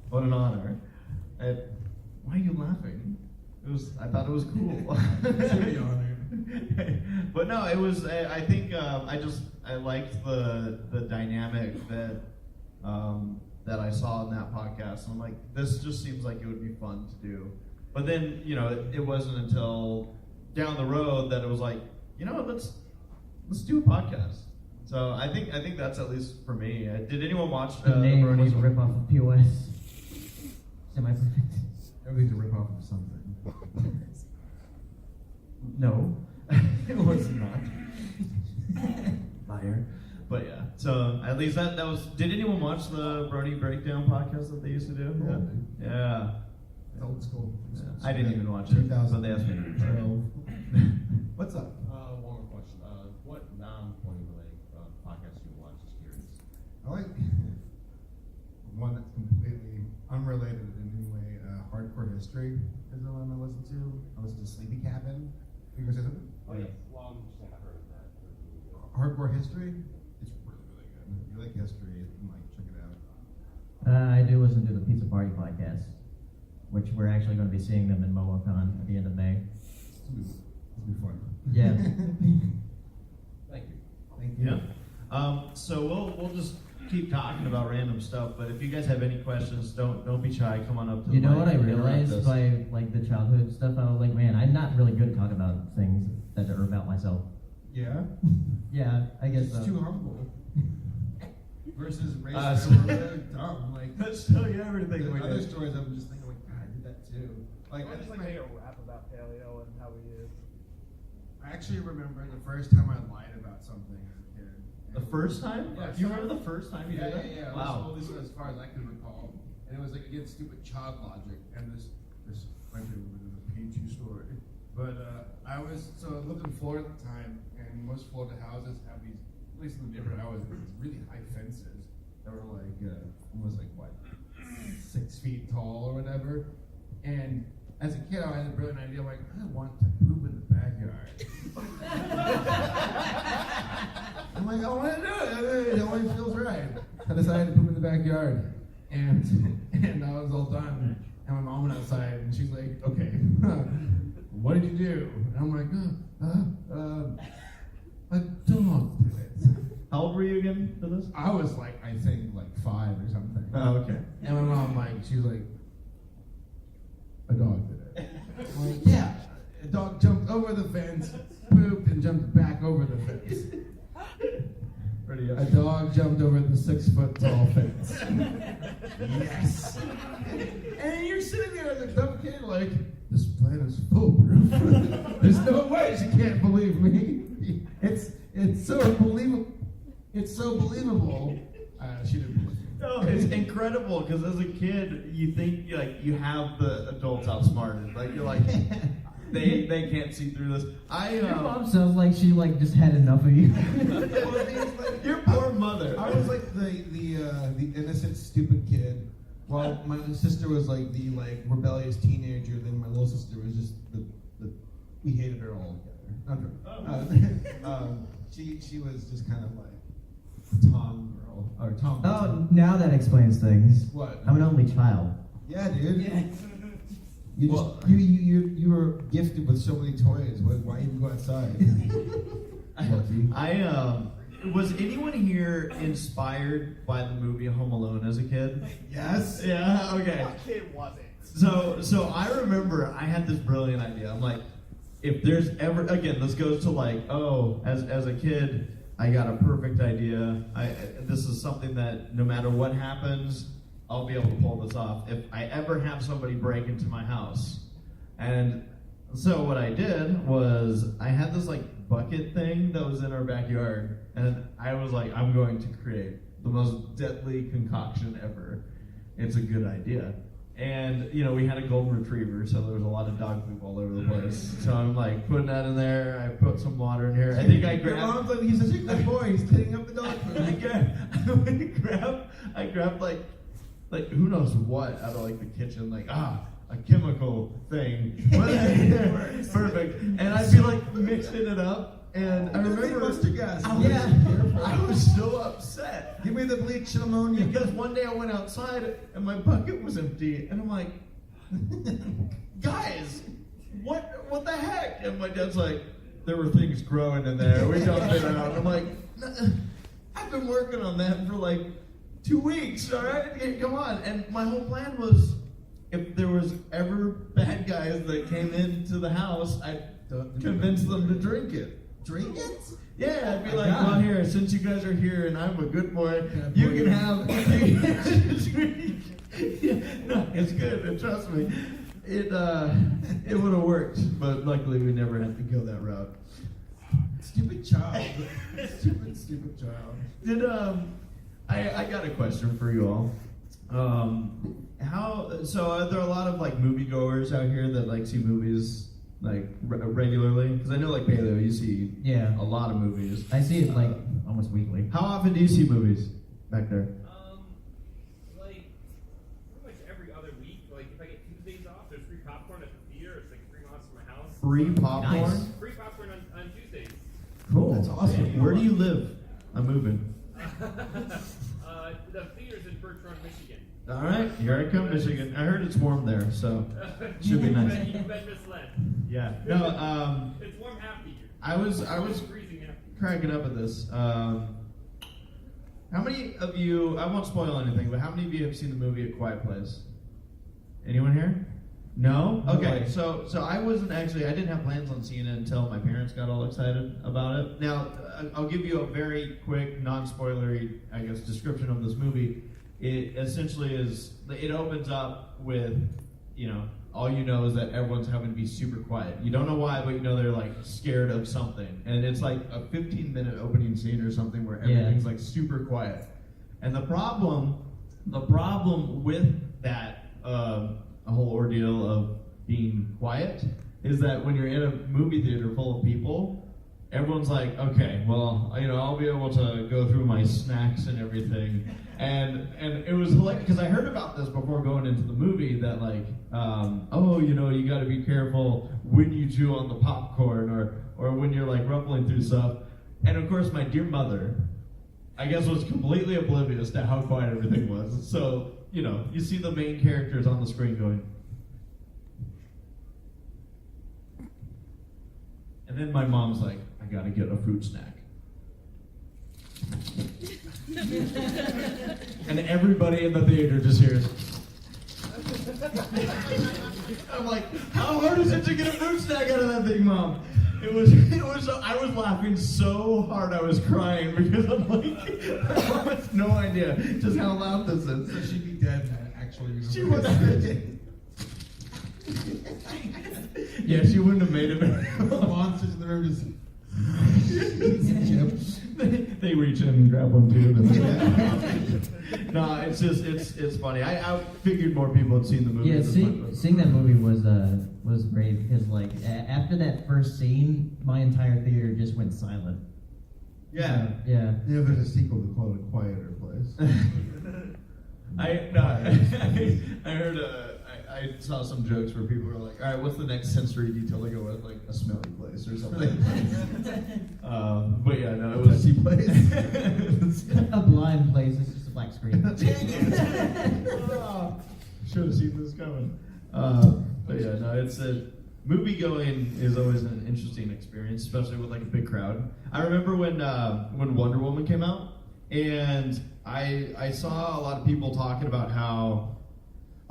What an honor. Why are you laughing? I thought it was cool. Should be honored. But no, it was. I think I liked the dynamic that that I saw in that podcast. And I'm like, this just seems like it would be fun to do. But then, it wasn't until down the road that it was like, let's do a podcast. So I think that's at least for me. Did anyone watch the name was a ripoff of POS? Semi-perfect. Everything's a ripoff of something. No, it was not. Liar. But yeah, so at least that was. Did anyone watch the Brony Breakdown podcast that they used to do? Yeah. It's old school. Yeah. I didn't even watch it, but they asked me to try. What's up? One more question. What non-pony related podcasts do you watch? Just curious. I like one that's completely unrelated in any way. Hardcore History is the one I listen to. I listen to Sleepy Cabin. You gonna say something? Oh yeah. Well, I'm just saying I've heard of that. Hardcore History? It's really, really good. If you like history, you might check it out. I do listen to the Pizza Party podcast, which we're actually going to be seeing them in MomoCon at the end of May. It's gonna be fun. Yeah. Thank you. Thank you. Yeah. So we'll just keep talking about random stuff, but if you guys have any questions, don't be shy. Come on up to the You know mic what I and interrupt realized us. by like the childhood stuff? I was like, man, I'm not really good at talking about things that are about myself. Yeah? Yeah, I guess It's so. too humble. Versus so- racism, really dumb. Like, Let's tell you everything the we other did. stories, I'm just thinking, like, God, I did that too. Like, I just like make a rap about paleo and how he is. I actually remember the first time I lied about something as a kid. The first time? Yeah. You remember the first time you Yeah, did that? yeah, yeah. Wow. This was as far as I can recall. And it was like against stupid child logic. And this frankly was a PG story. But I lived in Florida at the time, and most Florida houses have these, at least in the neighborhood I was in, these really high fences that were like almost like what, 6 feet tall or whatever. And as a kid, I had a brilliant idea. I'm like, I want to poop in the backyard. I'm like, I want to do it. It always feels right. I decided to poop in the backyard, and I was all done. And my mom went outside, and she's like, okay, what did you do? And I'm like, a dog did it. How old were you again for this? I was like, I think like 5 or something. Oh, okay. And my mom, she was like, a dog did it. I'm like, yeah. A dog jumped over the fence, pooped, and jumped back over the fence. A dog jumped over the 6-foot-tall fence. Yes. And you're sitting there as a dumb kid like, this plan is foolproof. There's no way she can't believe me. It's so unbelievable. It's so believable. She didn't believe me. No, it's incredible because as a kid, you think you have the adults outsmarted. Like you're like, they can't see through this. Your mom sounds like she just had enough of you. Your poor mother. I was like the innocent, stupid kid, while my sister was like the rebellious teenager. Then my little sister was just the we hated her all together. Not her. She was just kind of like Tom girl or Tom. Oh, now that explains things. What? I'm an only child. Yeah, dude. Yeah. You were gifted with so many toys. Why even go outside? Was anyone here inspired by the movie Home Alone as a kid? Yes. Yeah. Okay. What kid wasn't? So I remember I had this brilliant idea. I'm like, if there's ever again, this goes to as a kid, I got a perfect idea. This is something that no matter what happens, I'll be able to pull this off. If I ever have somebody break into my house, and so what I did was I had this bucket thing that was in our backyard, and I was like, I'm going to create the most deadly concoction ever. It's a good idea. And, we had a golden retriever, so there was a lot of dog poop all over the place. So I'm putting that in there. I put some water in here. I think I grabbed... Your mom's like, he's such a good boy. He's cleaning up the dog poop. I grabbed who knows what out of the kitchen, a chemical thing. Perfect. And I'd be mixing it up. And I remember mustard gas. I was so upset. Give me the bleach ammonia. Because one day I went outside and my bucket was empty, and I'm like, guys, what the heck? And my dad's like, there were things growing in there. We dumped it out. I'm like, I've been working on that for like 2 weeks, all right? Come on. And my whole plan was, if there was ever bad guys that came into the house, I'd convince them to drink it. Drink it? Yeah, I'd be like, well, here, since you guys are here and I'm a good boy, you can have. Yeah, no, it's good. And trust me, it would have worked, but luckily we never had to go that route. Stupid child. stupid child. Did I got a question for you all. So are there a lot of like moviegoers out here that like see movies like regularly? Because I know like Paleo, you see a lot of movies. I see it like almost weekly. How often do you see movies back there? Like pretty much every other week. Like if I get Tuesdays off, there's free popcorn at the theater. It's like 3 miles from my house. Free popcorn? Nice. Free popcorn on Tuesdays. Cool. That's awesome. Where do you live? I'm moving. The theater's in Bertrand, Michigan. All right, here I come, Michigan. I heard it's warm there, so should be nice. You've been misled. Yeah. No. It's warm half the year. I was Freezing half the year. cracking up at this. How many of you? I won't spoil anything, but how many of you have seen the movie A Quiet Place? Anyone here? No? Okay, so I wasn't actually, I didn't have plans on seeing it until my parents got all excited about it. Now, I'll give you a very quick, non-spoilery, I guess, description of this movie. It essentially is, it opens up with, all you know is that everyone's having to be super quiet. You don't know why, but you know they're like scared of something. And it's like a 15-minute opening scene or something where everything's like super quiet. And the problem with that, a whole ordeal of being quiet is that when you're in a movie theater full of people, everyone's like, okay, well, I'll be able to go through my snacks and everything. And it was like, because I heard about this before going into the movie that like, you got to be careful when you chew on the popcorn or when you're like ruffling through stuff. And of course, my dear mother, I guess, was completely oblivious to how quiet everything was. So, you see the main characters on the screen going. And then my mom's like, I gotta get a fruit snack. And everybody in the theater just hears. I'm like, how hard is it to get a fruit snack out of that thing, Mom? It was. I was laughing so hard I was crying because I'm like, I have no idea just how loud this is. So she'd be dead and actually. She was. Yeah, she wouldn't have made it. Monsters in the room just. They reach in and grab one too. No, it's funny. I figured more people had seen the movie. Yeah, seeing that movie was great because like after that first scene, my entire theater just went silent. Yeah. Yeah. Yeah, there's a sequel to call it A Quieter Place. I heard I saw some jokes where people were like, all right, what's the next sensory detail to go with, like a smelly place or something. But yeah, no, it was a place. A blind place. It's just a black screen. Should have seen this coming. But yeah, no, it's movie going is always an interesting experience, especially with like a big crowd. I remember when Wonder Woman came out, and I saw a lot of people talking about how,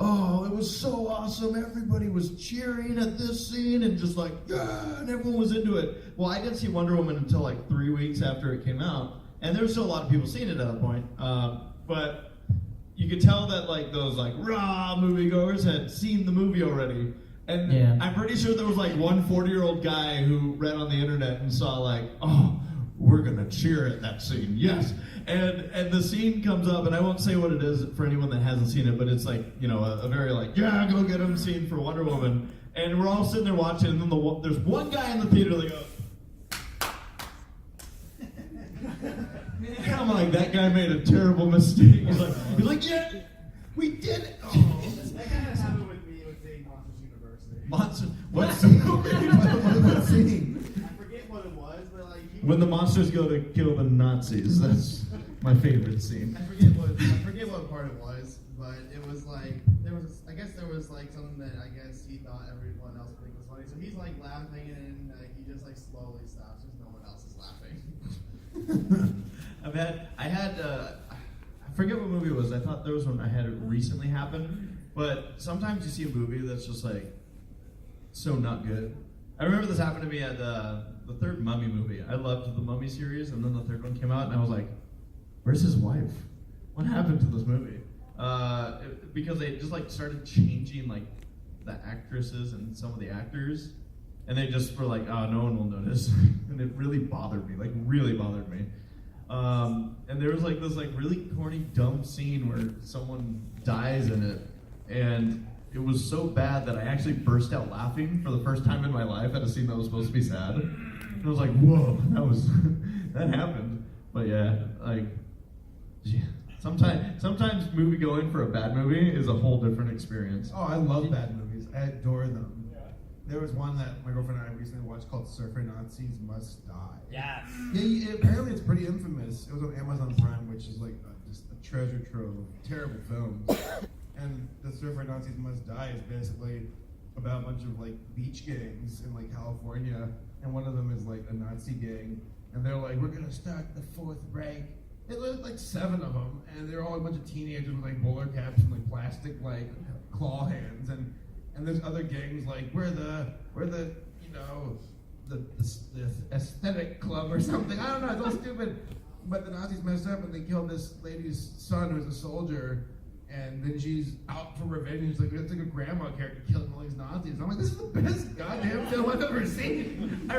oh, it was so awesome. Everybody was cheering at this scene and just like, yeah, and everyone was into it. Well, I didn't see Wonder Woman until like 3 weeks after it came out, and there was still a lot of people seeing it at that point. But you could tell that like those like raw moviegoers had seen the movie already. And yeah. I'm pretty sure there was like one 40-year-old guy who read on the internet and saw like, oh, we're gonna cheer at that scene, yes. And the scene comes up, and I won't say what it is for anyone that hasn't seen it, but it's like, a very like, yeah, go get him scene for Wonder Woman. And we're all sitting there watching, and then there's one guy in the theater that goes, and I'm like, that guy made a terrible mistake. He's like, yeah, we did it. Oh. That kind of happened with me with seeing Monsters University. What's the movie? What scene? I forget what it was, but like When the monsters go to kill the Nazis, that's my favorite scene. I forget what part it was, but it was like there was like something that I guess he thought everyone else would think was funny. So he's like laughing and he just like slowly stops because no one else is laughing. I forget what movie it was. I thought there was one I had it recently happen, but sometimes you see a movie that's just like so not good. I remember this happened to me at the third Mummy movie. I loved the Mummy series, and then the third one came out, and I was like, "Where's his wife? What happened to this movie?" Because they just like started changing like the actresses and some of the actors, and they just were like, "Oh, no one will notice," and it really bothered me. Like, really bothered me. And there was like this like really corny, dumb scene where someone dies in it, and it was so bad that I actually burst out laughing for the first time in my life at a scene that was supposed to be sad. And I was like, "Whoa, that happened." But yeah, like, yeah. Sometimes movie going for a bad movie is a whole different experience. Oh, I love bad movies. I adore them. There was one that my girlfriend and I recently watched called Surfer Nazis Must Die. Yes. Yeah, apparently it's pretty infamous. It was on Amazon Prime, which is like just a treasure trove of terrible films. And the Surfer Nazis Must Die is basically about a bunch of like beach gangs in like California, and one of them is like a Nazi gang, and they're like, "We're gonna start the Fourth Reich." It was like 7 of them, and they're all a bunch of teenagers with like bowler caps and like plastic like claw hands, and there's other gangs like we're the you know the aesthetic club or something. I don't know, it's all stupid. But the Nazis messed up and they killed this lady's son who's a soldier, and then she's out for revenge. She's like, it's like a grandma character killing all these Nazis. I'm like, this is the best goddamn film I've ever seen. I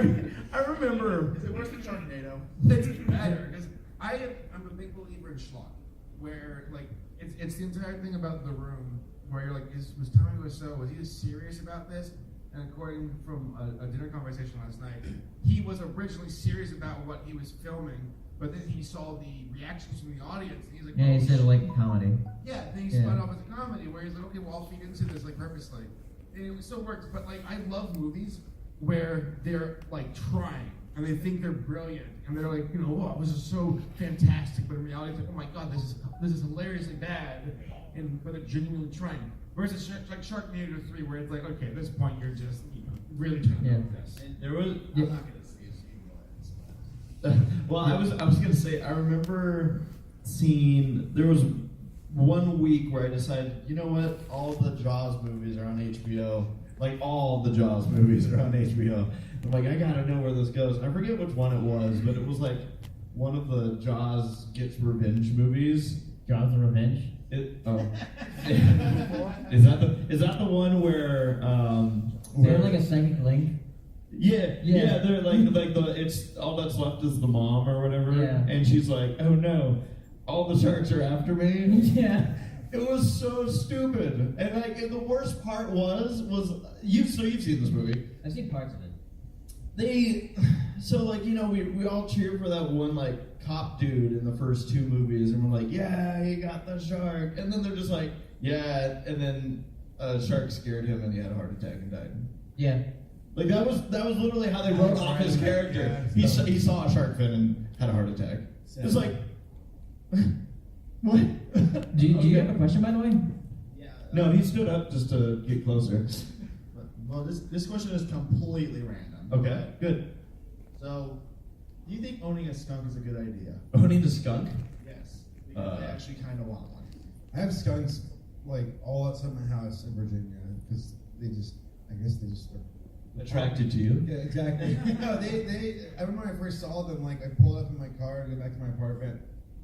remember. Is it worse than Sharknado? It's better because I'm a big believer in schlock, where like it's the entire thing about The Room, where you're like, was Tommy Wiseau, was he serious about this? And according from a dinner conversation last night, he was originally serious about what he was filming, but then he saw the reactions from the audience, and he's like, Yeah, oh, he said like a comedy. yeah, then he spun off as a comedy, where he's like, okay, well, I'll feed into this like purposely. And it still works, but like I love movies where they're like trying and they think they're brilliant and they're like, you know, oh, this is so fantastic, but in reality, it's like, oh my god, this is hilariously bad, but they're genuinely trying. Versus like Sharknado 3, where it's like, okay, at this point you're just really trying to do this. There was. I'm not gonna see it. Well, I was gonna say, I remember seeing, there was one week where I decided, you know what, all the Jaws movies are on HBO. Like, all the Jaws movies are on HBO. I'm like, I gotta know where this goes. I forget which one it was, but it was like one of the Jaws Gets Revenge movies. Jaws of Revenge. Is that the one where Is there like a psychic link? Yeah, they're like the it's all that's left is the mom or whatever, Yeah. and she's like, oh no, all the sharks are after me. Yeah. It was so stupid, and like and the worst part was you've seen this movie. I've seen parts of it. We all cheer for that one like cop dude in the first 2 movies, and we're like, yeah, he got the shark, and then they're just like, yeah, and then a shark scared him and he had a heart attack and died. Yeah. Like that was literally how they wrote off his character. He saw a shark fin and had a heart attack. It's like, what? Do you have a question, by the way? Yeah. No, he stood up just to get closer. Well, this question is completely random. Okay, good. So, do you think owning a skunk is a good idea? Owning the skunk? Yes. Because I actually kind of want one. I have skunks like all outside my house in Virginia because I guess they just are Attracted to you? Yeah, exactly. No, I remember when I first saw them, like, I pulled up in my car to go back to my apartment,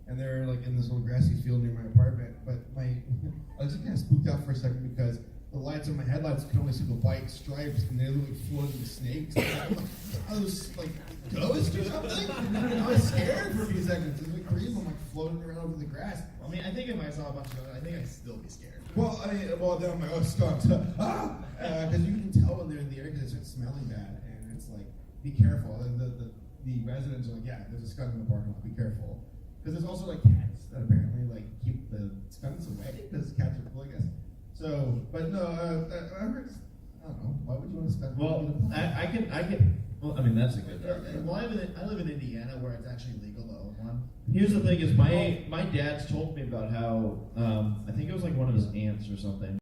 and they're, like, in this little grassy field near my apartment, but I was just kind of spooked out for a second because the lights on my headlights could only see the white stripes, and they looked like floating snakes. I was, like, ghost or something? I was scared for a few seconds. It was like creep. I'm, like, floating around over the grass. I mean, I think if I saw a bunch of them, I think I'd still be scared. Well, then I'm like, oh, skunks. Because you can tell when they're in the air because they start smelling bad, and it's like, be careful. And the residents are like, yeah, there's a skunk in the parking lot, be careful. Because there's also like cats that apparently like keep the skunks away because cats are cool, I guess. So, but no, I heard, I don't know, why would you want a skunk? Well, Well, I mean, that's a good Yeah, argument. well, I live in Indiana where it's actually legal to own one. Here's the thing: is my dad's told me about how I think it was like one of his aunts or something